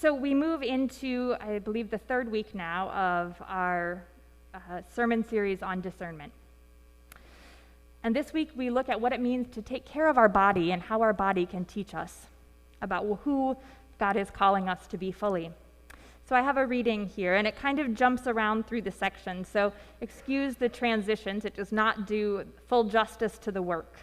So we move into, I believe, the third week now of our sermon series on discernment. And this week we look at what it means to take care of our body and how our body can teach us about who God is calling us to be fully. So I have a reading here, and it kind of jumps around through the section, so excuse the transitions. It does not do full justice to the work.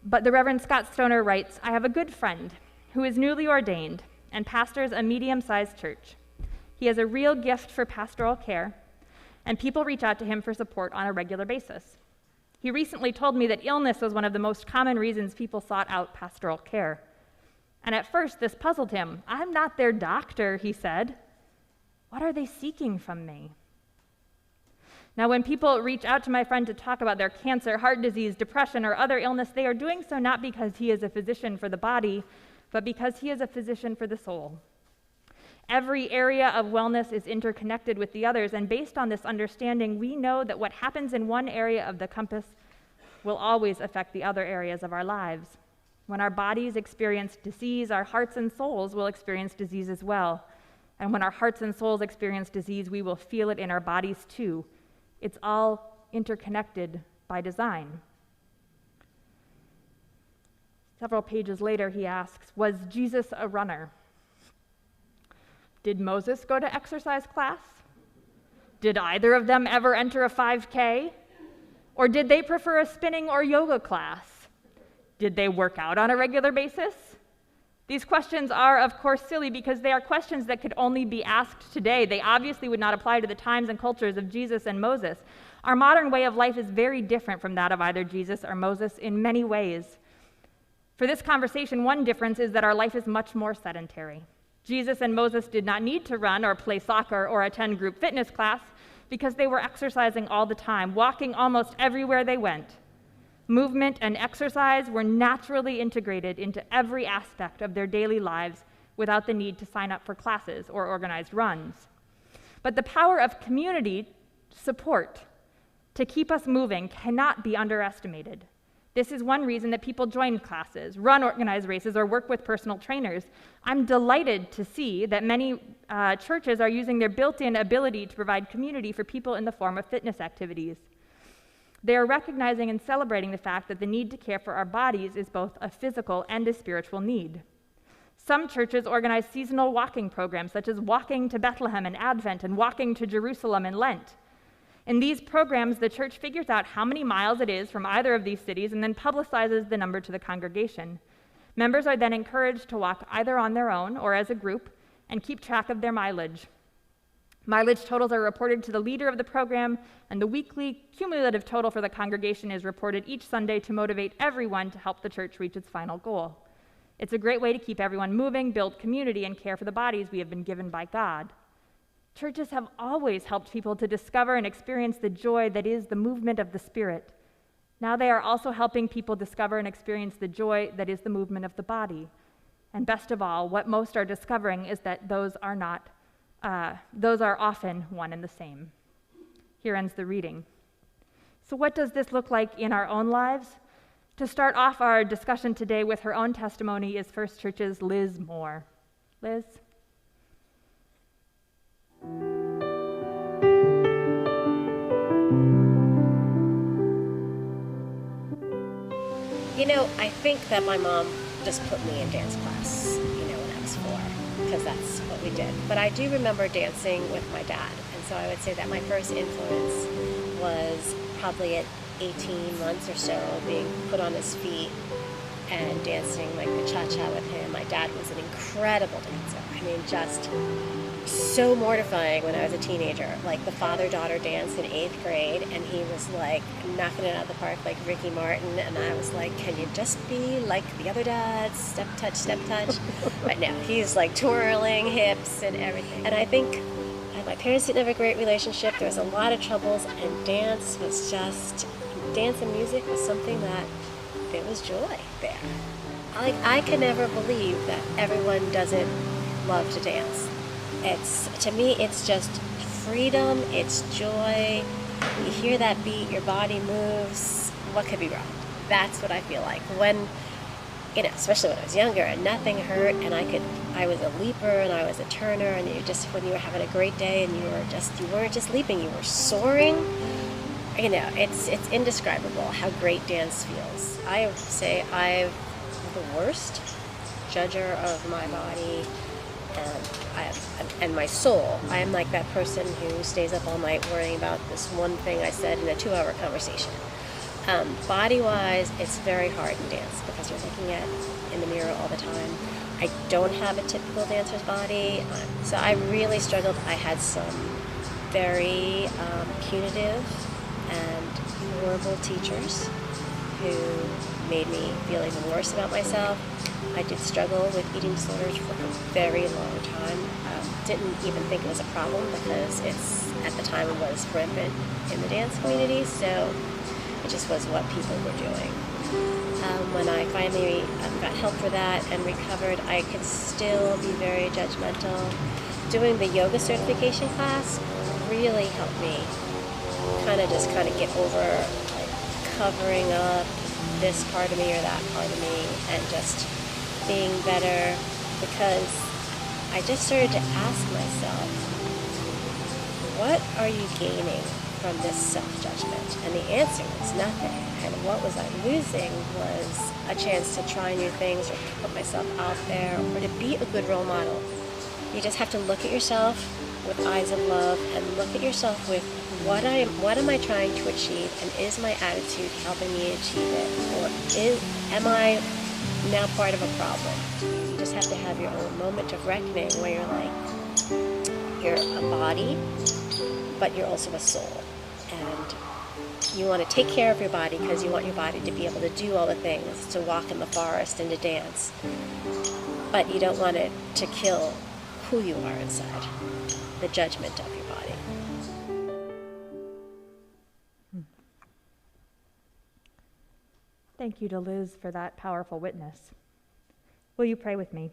But the Reverend Scott Stoner writes, "I have a good friend who is newly ordained and pastors a medium-sized church. He has a real gift for pastoral care, and people reach out to him for support on a regular basis. He recently told me that illness was one of the most common reasons people sought out pastoral care. And at first, this puzzled him. 'I'm not their doctor,' he said. 'What are they seeking from me?' Now, when people reach out to my friend to talk about their cancer, heart disease, depression, or other illness, they are doing so not because he is a physician for the body, but because he is a physician for the soul. Every area of wellness is interconnected with the others, and based on this understanding, we know that what happens in one area of the compass will always affect the other areas of our lives. When our bodies experience disease, our hearts and souls will experience disease as well. And when our hearts and souls experience disease, we will feel it in our bodies too. It's all interconnected by design." Several pages later, he asks, "Was Jesus a runner? Did Moses go to exercise class? Did either of them ever enter a 5K? Or did they prefer a spinning or yoga class? Did they work out on a regular basis?" These questions are, of course, silly because they are questions that could only be asked today. They obviously would not apply to the times and cultures of Jesus and Moses. Our modern way of life is very different from that of either Jesus or Moses in many ways. For this conversation, one difference is that our life is much more sedentary. Jesus and Moses did not need to run or play soccer or attend group fitness class because they were exercising all the time, walking almost everywhere they went. Movement and exercise were naturally integrated into every aspect of their daily lives without the need to sign up for classes or organized runs. But the power of community support to keep us moving cannot be underestimated. This is one reason that people join classes, run organized races, or work with personal trainers. I'm delighted to see that many churches are using their built-in ability to provide community for people in the form of fitness activities. They are recognizing and celebrating the fact that the need to care for our bodies is both a physical and a spiritual need. Some churches organize seasonal walking programs, such as walking to Bethlehem in Advent and walking to Jerusalem in Lent. In these programs, the church figures out how many miles it is from either of these cities and then publicizes the number to the congregation. Members are then encouraged to walk either on their own or as a group and keep track of their mileage. Mileage totals are reported to the leader of the program, and the weekly cumulative total for the congregation is reported each Sunday to motivate everyone to help the church reach its final goal. It's a great way to keep everyone moving, build community, and care for the bodies we have been given by God. Churches have always helped people to discover and experience the joy that is the movement of the Spirit. Now they are also helping people discover and experience the joy that is the movement of the body. And best of all, what most are discovering is that those are often one and the same. Here ends the reading. So what does this look like in our own lives? To start off our discussion today with her own testimony is First Church's Liz Moore. Liz? You know, I think that my mom just put me in dance class, when I was 4, because that's what we did. But I do remember dancing with my dad, and so I would say that my first influence was probably at 18 months or so, being put on his feet and dancing like the cha-cha with him. My dad was an incredible dancer. I mean, just so mortifying when I was a teenager, like the father-daughter dance in 8th grade, and he was like knocking it out of the park like Ricky Martin, and I was like, can you just be like the other dads, step touch, but no, he's like twirling hips and everything. And I think my parents didn't have a great relationship, there was a lot of troubles, and dance and music was something that there was joy there. I can never believe that everyone doesn't love to dance. To me, it's just freedom, it's joy. You hear that beat, your body moves. What could be wrong? That's what I feel like. When especially when I was younger, and nothing hurt, and I was a leaper and I was a turner, and when you were having a great day and you weren't just leaping, you were soaring. It's indescribable how great dance feels. I would say I'm the worst judger of my body and my soul. I am like that person who stays up all night worrying about this one thing I said in a 2-hour conversation. Body-wise, it's very hard in dance because you're looking in the mirror all the time. I don't have a typical dancer's body, so I really struggled. I had some very punitive and horrible teachers who made me feel even worse about myself. I did struggle with eating disorders for a very long time. Didn't even think it was a problem because at the time it was rampant in the dance community, so it just was what people were doing. When I finally got help for that and recovered, I could still be very judgmental. Doing the yoga certification class really helped me kind of get over covering up this part of me or that part of me and just being better, because I just started to ask myself, what are you gaining from this self-judgment? And the answer was nothing. And what was I losing was a chance to try new things or to put myself out there or to be a good role model. You just have to look at yourself with eyes of love and look at yourself with what am I trying to achieve, and is my attitude helping me achieve it, or am I now part of a problem? You just have to have your own moment of reckoning where you're like, you're a body, but you're also a soul, and you want to take care of your body because you want your body to be able to do all the things, to walk in the forest and to dance, but you don't want it to kill who you are inside, the judgment of your body. Thank you to Liz for that powerful witness. Will you pray with me?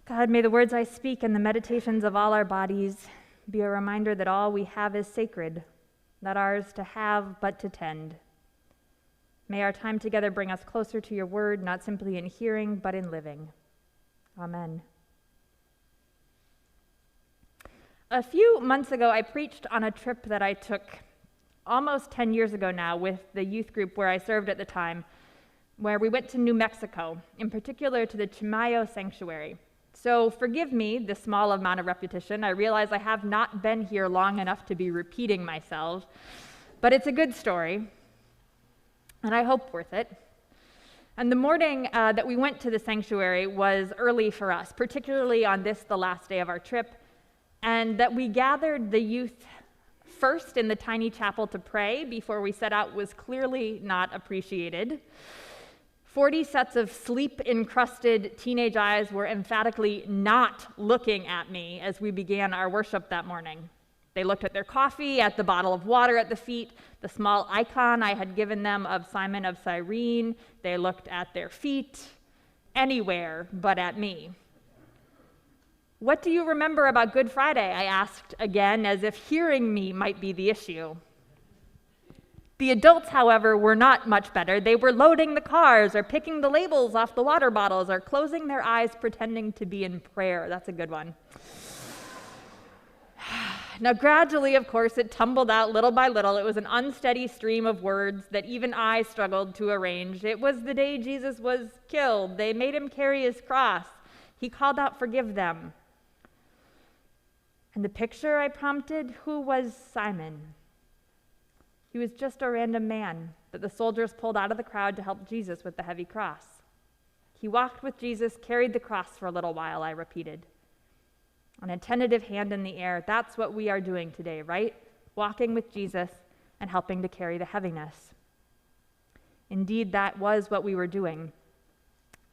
God, may the words I speak and the meditations of all our bodies be a reminder that all we have is sacred, not ours to have but to tend. May our time together bring us closer to your word, not simply in hearing but in living. Amen. A few months ago, I preached on a trip that I took almost 10 years ago now with the youth group where I served at the time, where we went to New Mexico, in particular to the Chimayo Sanctuary. So forgive me the small amount of repetition. I realize I have not been here long enough to be repeating myself, but it's a good story, and I hope worth it. And the morning that we went to the sanctuary was early for us, particularly on the last day of our trip, and that we gathered the youth first in the tiny chapel to pray before we set out was clearly not appreciated. 40 sets of sleep-encrusted teenage eyes were emphatically not looking at me as we began our worship that morning. They looked at their coffee, at the bottle of water at the feet, the small icon I had given them of Simon of Cyrene. They looked at their feet, anywhere but at me. What do you remember about Good Friday? I asked again, as if hearing me might be the issue. The adults, however, were not much better. They were loading the cars or picking the labels off the water bottles or closing their eyes pretending to be in prayer. That's a good one. Now, gradually, of course, it tumbled out little by little. It was an unsteady stream of words that even I struggled to arrange. It was the day Jesus was killed. They made him carry his cross. He called out, "Forgive them." And the picture I prompted, who was Simon? He was just a random man that the soldiers pulled out of the crowd to help Jesus with the heavy cross. He walked with Jesus, carried the cross for a little while, I repeated. An attentive hand in the air. That's what we are doing today, right? Walking with Jesus and helping to carry the heaviness. Indeed, that was what we were doing.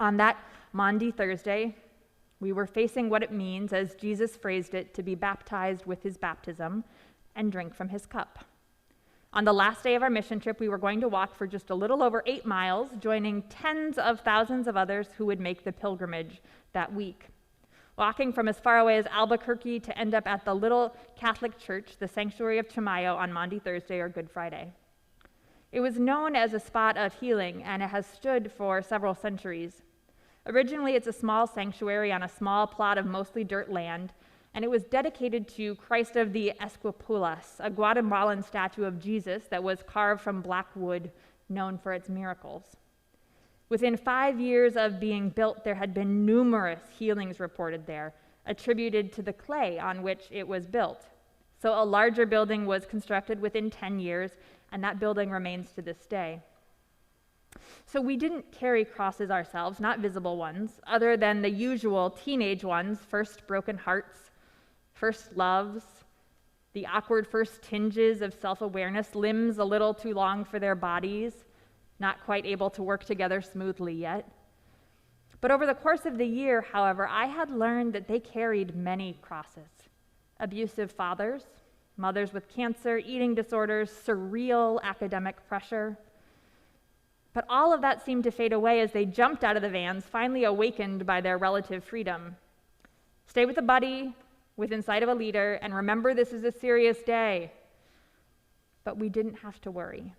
On that Maundy Thursday, we were facing what it means, as Jesus phrased it, to be baptized with his baptism and drink from his cup. On the last day of our mission trip, we were going to walk for just a little over 8 miles, joining tens of thousands of others who would make the pilgrimage that week. Walking from as far away as Albuquerque to end up at the little Catholic church, the Sanctuary of Chimayo, on Maundy Thursday or Good Friday. It was known as a spot of healing, and it has stood for several centuries. Originally, it's a small sanctuary on a small plot of mostly dirt land, and it was dedicated to Christ of the Esquipulas, a Guatemalan statue of Jesus that was carved from black wood, known for its miracles. Within 5 years of being built, there had been numerous healings reported there, attributed to the clay on which it was built. So a larger building was constructed within 10 years, and that building remains to this day. So we didn't carry crosses ourselves, not visible ones, other than the usual teenage ones: first broken hearts, first loves, the awkward first tinges of self-awareness, limbs a little too long for their bodies, not quite able to work together smoothly yet. But over the course of the year, however, I had learned that they carried many crosses: abusive fathers, mothers with cancer, eating disorders, surreal academic pressure. But all of that seemed to fade away as they jumped out of the vans, finally awakened by their relative freedom. Stay with a buddy, within sight of a leader, and remember this is a serious day. But we didn't have to worry.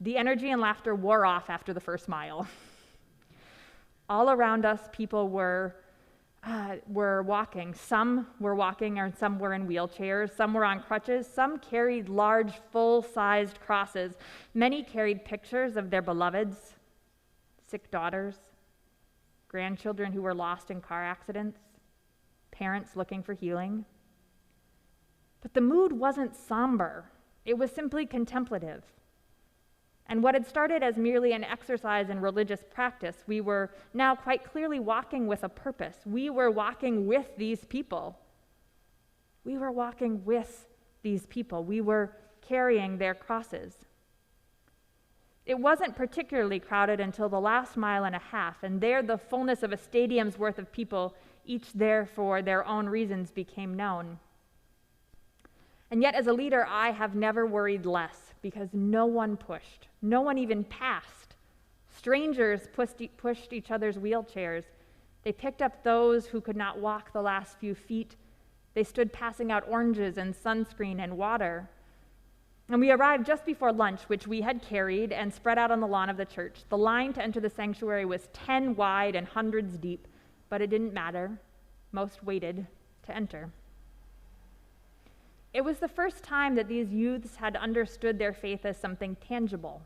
The energy and laughter wore off after the first mile. All around us, people were walking. Some were walking, or some were in wheelchairs. Some were on crutches. Some carried large, full-sized crosses. Many carried pictures of their beloveds, sick daughters, grandchildren who were lost in car accidents, parents looking for healing. But the mood wasn't somber. It was simply contemplative. And what had started as merely an exercise in religious practice, we were now quite clearly walking with a purpose. We were walking with these people. We were walking with these people. We were carrying their crosses. It wasn't particularly crowded until the last mile and a half, and there the fullness of a stadium's worth of people, each there for their own reasons, became known. And yet, as a leader, I have never worried less, because no one pushed. No one even passed. Strangers pushed each other's wheelchairs. They picked up those who could not walk the last few feet. They stood passing out oranges and sunscreen and water. And we arrived just before lunch, which we had carried and spread out on the lawn of the church. The line to enter the sanctuary was 10 wide and hundreds deep, but it didn't matter. Most waited to enter. It was the first time that these youths had understood their faith as something tangible,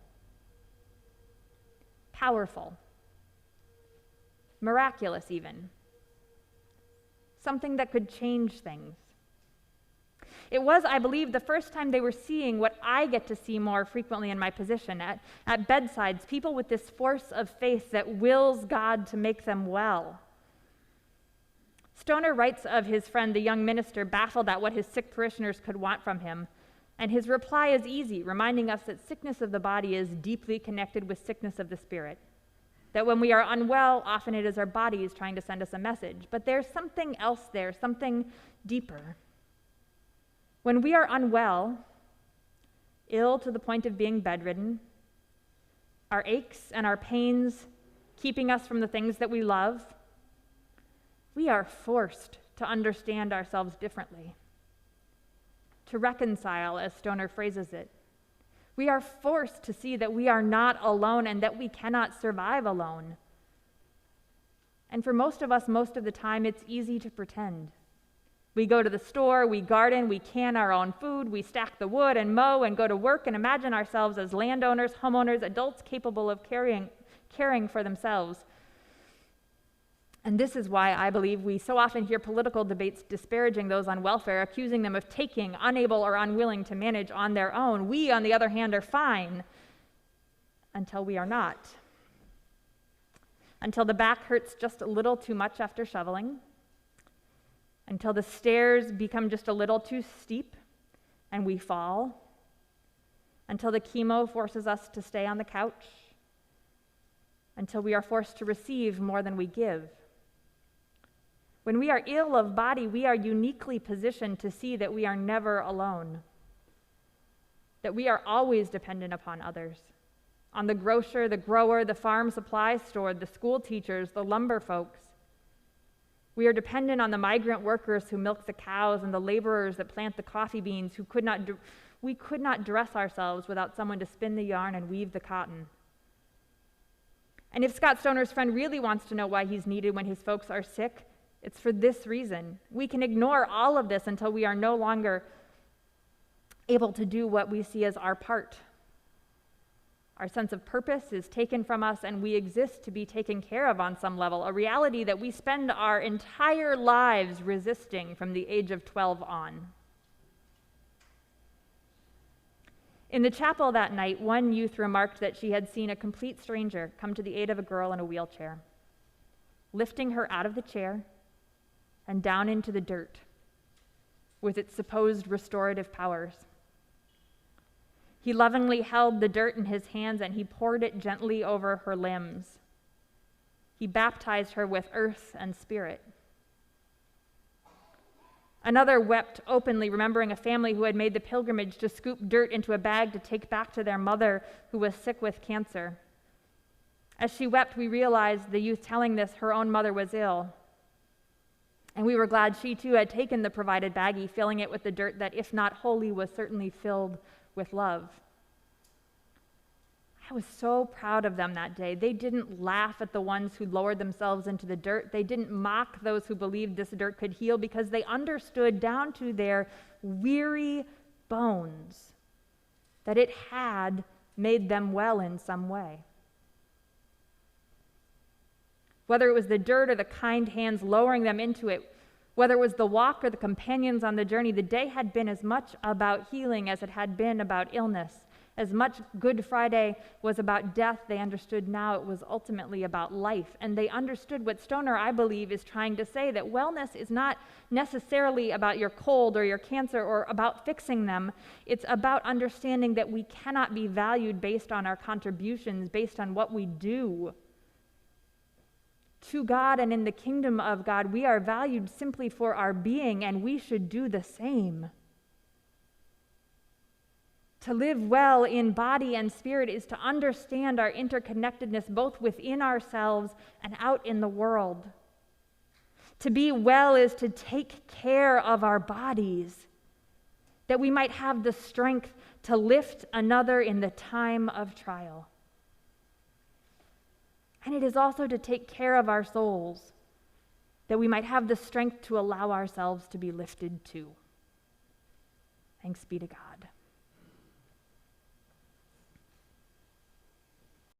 powerful, miraculous even, something that could change things. It was, I believe, the first time they were seeing what I get to see more frequently in my position at bedsides, people with this force of faith that wills God to make them well. Stoner writes of his friend, the young minister, baffled at what his sick parishioners could want from him. And his reply is easy, reminding us that sickness of the body is deeply connected with sickness of the spirit. That when we are unwell, often it is our bodies trying to send us a message. But there's something else there, something deeper. When we are unwell, ill to the point of being bedridden, our aches and our pains keeping us from the things that we love, we are forced to understand ourselves differently, to reconcile, as Stoner phrases it. We are forced to see that we are not alone and that we cannot survive alone. And for most of us, most of the time, it's easy to pretend. We go to the store, we garden, we can our own food, we stack the wood and mow and go to work and imagine ourselves as landowners, homeowners, adults capable of caring for themselves. And this is why I believe we so often hear political debates disparaging those on welfare, accusing them of taking, unable or unwilling to manage on their own. We, on the other hand, are fine until we are not. Until the back hurts just a little too much after shoveling. Until the stairs become just a little too steep and we fall. Until the chemo forces us to stay on the couch. Until we are forced to receive more than we give. When we are ill of body, we are uniquely positioned to see that we are never alone, that we are always dependent upon others, on the grocer, the grower, the farm supply store, the school teachers, the lumber folks. We are dependent on the migrant workers who milk the cows and the laborers that plant the coffee beans, who could not We could not dress ourselves without someone to spin the yarn and weave the cotton. And if Scott Stoner's friend really wants to know why he's needed when his folks are sick, it's for this reason. We can ignore all of this until we are no longer able to do what we see as our part. Our sense of purpose is taken from us, and we exist to be taken care of on some level, a reality that we spend our entire lives resisting from the age of 12 on. In the chapel that night, one youth remarked that she had seen a complete stranger come to the aid of a girl in a wheelchair, lifting her out of the chair and down into the dirt with its supposed restorative powers. He lovingly held the dirt in his hands and he poured it gently over her limbs. He baptized her with earth and spirit. Another wept openly, remembering a family who had made the pilgrimage to scoop dirt into a bag to take back to their mother who was sick with cancer. As she wept, we realized, the youth telling this, her own mother was ill. And we were glad she too had taken the provided baggie, filling it with the dirt that, if not holy, was certainly filled with love. I was so proud of them that day. They didn't laugh at the ones who lowered themselves into the dirt. They didn't mock those who believed this dirt could heal, because they understood down to their weary bones that it had made them well in some way. Whether it was the dirt or the kind hands lowering them into it, whether it was the walk or the companions on the journey, the day had been as much about healing as it had been about illness. As much Good Friday was about death, they understood now it was ultimately about life. And they understood what Stoner, I believe, is trying to say, that wellness is not necessarily about your cold or your cancer or about fixing them. It's about understanding that we cannot be valued based on our contributions, based on what we do. To God and in the kingdom of God, we are valued simply for our being, and we should do the same. To live well in body and spirit is to understand our interconnectedness both within ourselves and out in the world. To be well is to take care of our bodies, that we might have the strength to lift another in the time of trial. And it is also to take care of our souls, that we might have the strength to allow ourselves to be lifted too. Thanks be to God.